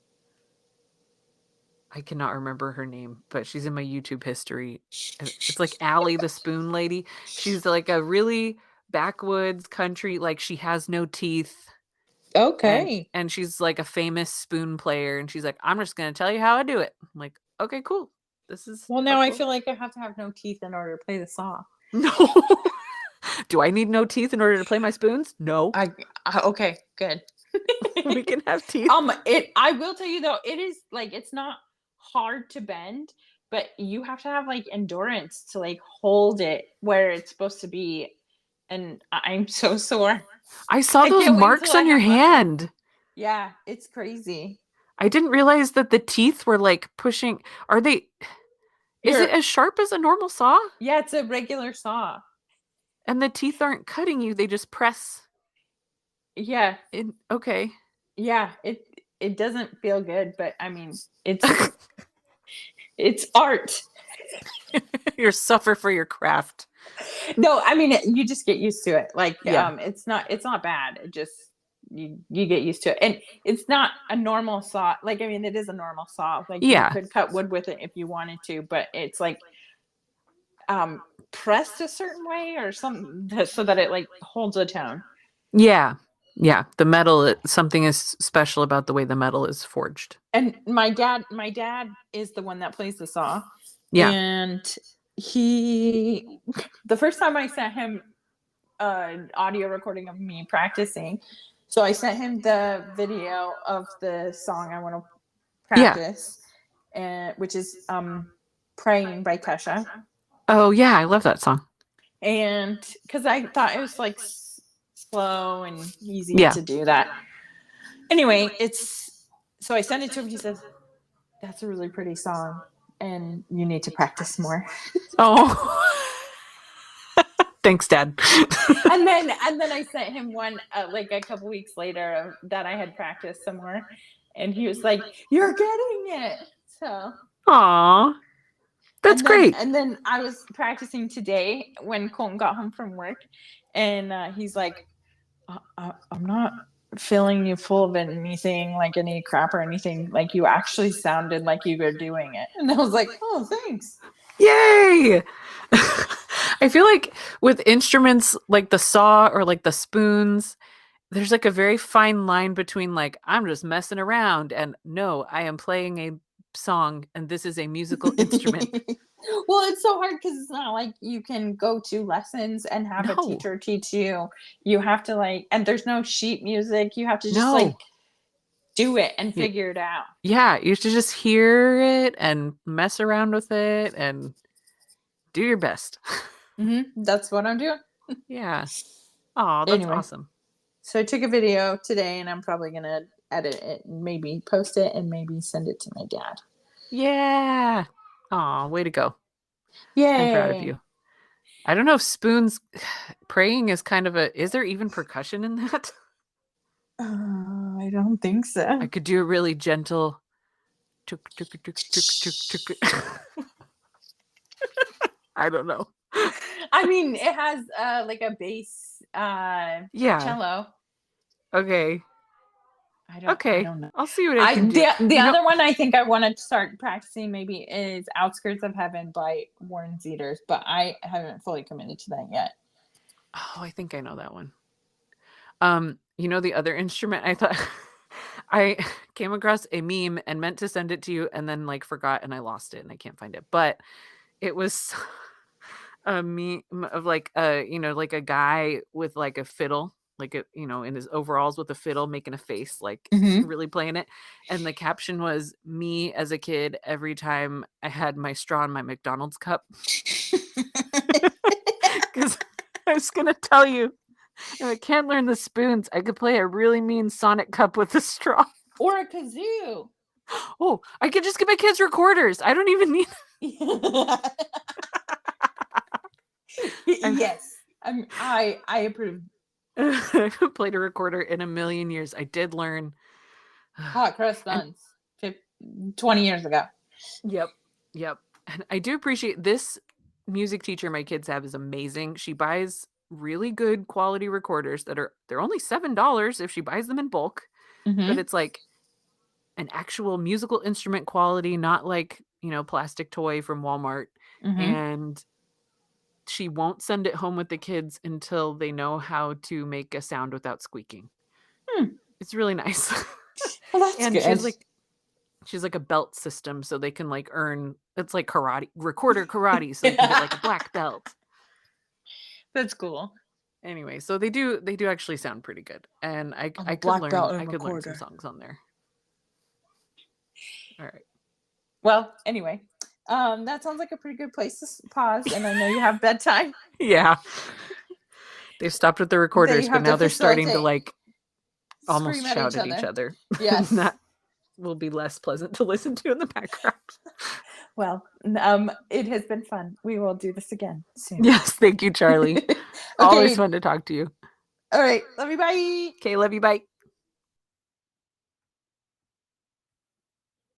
I cannot remember her name, but she's in my YouTube history. It's like Allie the spoon lady. She's like a really backwoods country, like she has no teeth. Okay. And she's like a famous spoon player and she's like, I'm just gonna tell you how I do it. I'm like, okay, cool. This is Well, now I helpful. feel like I have to have no teeth in order to play the saw. No. Do I need no teeth in order to play my spoons? No. Okay, good. We can have teeth. I will tell you though, it is like it's not hard to bend, but you have to have like endurance to like hold it where it's supposed to be. And I'm so sore. I saw those can't wait marks until I on your have lessons. hand. Yeah, it's crazy. I didn't realize that the teeth were like pushing. Are they? Is it as sharp as a normal saw? Yeah, it's a regular saw. And the teeth aren't cutting you; they just press. Yeah. Okay. Yeah, it doesn't feel good, but I mean, it's it's art. You suffer for your craft. No, I mean, you just get used to it. Like, Yeah. it's not bad. It just you get used to it, and it's not a normal saw. Like, I mean, it is a normal saw. Like, Yeah. you could cut wood with it if you wanted to, but it's like pressed a certain way or something so that it like holds a tone. Yeah. The metal, something is special about the way the metal is forged. And my dad is the one that plays the saw. Yeah. And the first time I sent him an audio recording of me practicing. So I sent him the video of the song I want to practice, and which is "Praying" by Kesha. Oh yeah, I love that song. And because I thought it was like slow and easy to do that. Anyway, so I sent it to him. He says, "That's a really pretty song, and you need to practice more." Oh. Thanks, Dad. and then I sent him one like a couple weeks later that I had practiced some more, and he was like, "You're getting it." So, aw, that's great. And then I was practicing today when Colton got home from work, and he's like, "I'm not feeling you full of anything, like any crap or anything. Like you actually sounded like you were doing it." And I was like, "Oh, thanks." Yay! I feel like with instruments like the saw or like the spoons, there's like a very fine line between like, I'm just messing around and no, I am playing a song and this is a musical instrument. Well, it's so hard because it's not like you can go to lessons and have a teacher teach you. You have to like, and there's no sheet music. You have to just like do it and figure it out. Yeah, you should just hear it and mess around with it and do your best. That's what I'm doing. Yeah. Oh, that's awesome. So I took a video today and I'm probably going to edit it and maybe post it and maybe send it to my dad. Yeah. Oh, way to go. Yay. I'm proud of you. I don't know if spoons praying is kind of is there even percussion in that? I don't think so. I could do a really gentle tuk, tuk, tuk, tuk, tuk, tuk. I don't know. I mean, it has like a bass cello. Okay. I don't know. I'll see what I can do. The other one I think I want to start practicing maybe is "Outskirts of Heaven" by Warren Zevers, but I haven't fully committed to that yet. Oh, I think I know that one. The other instrument, I thought I came across a meme and meant to send it to you and then like forgot and I lost it and I can't find it. But it was a meme of like like a guy with like a fiddle, like in his overalls with a fiddle making a face, like really playing it. And the caption was me as a kid every time I had my straw in my McDonald's cup. Because I was gonna tell you, if I can't learn the spoons, I could play a really mean Sonic cup with a straw. Or a kazoo. Oh, I could just get my kids recorders. I don't even need Yes. I approve. I haven't played a recorder in a million years. I did learn Hot Cross Buns 20 years ago. Yep. And I do appreciate this music teacher my kids have is amazing. She buys really good quality recorders they're only $7 if she buys them in bulk, but it's like an actual musical instrument quality, not like plastic toy from Walmart. And she won't send it home with the kids until they know how to make a sound without squeaking. It's really nice. Well, that's and good. she's like a belt system, so they can like earn, it's like recorder karate, so they can get like a black belt. That's cool. Anyway, so they do actually sound pretty good, and I could learn some songs on there. All right. Well, anyway, that sounds like a pretty good place to pause, and I know you have bedtime. Yeah. They've stopped with the recorders, but now they're starting to like almost shout at each other. Yes. That will be less pleasant to listen to in the background. Well, it has been fun. We will do this again soon. Yes, thank you, Charli. Okay. Always fun to talk to you. All right. Love you. Bye. Okay, love you. Bye.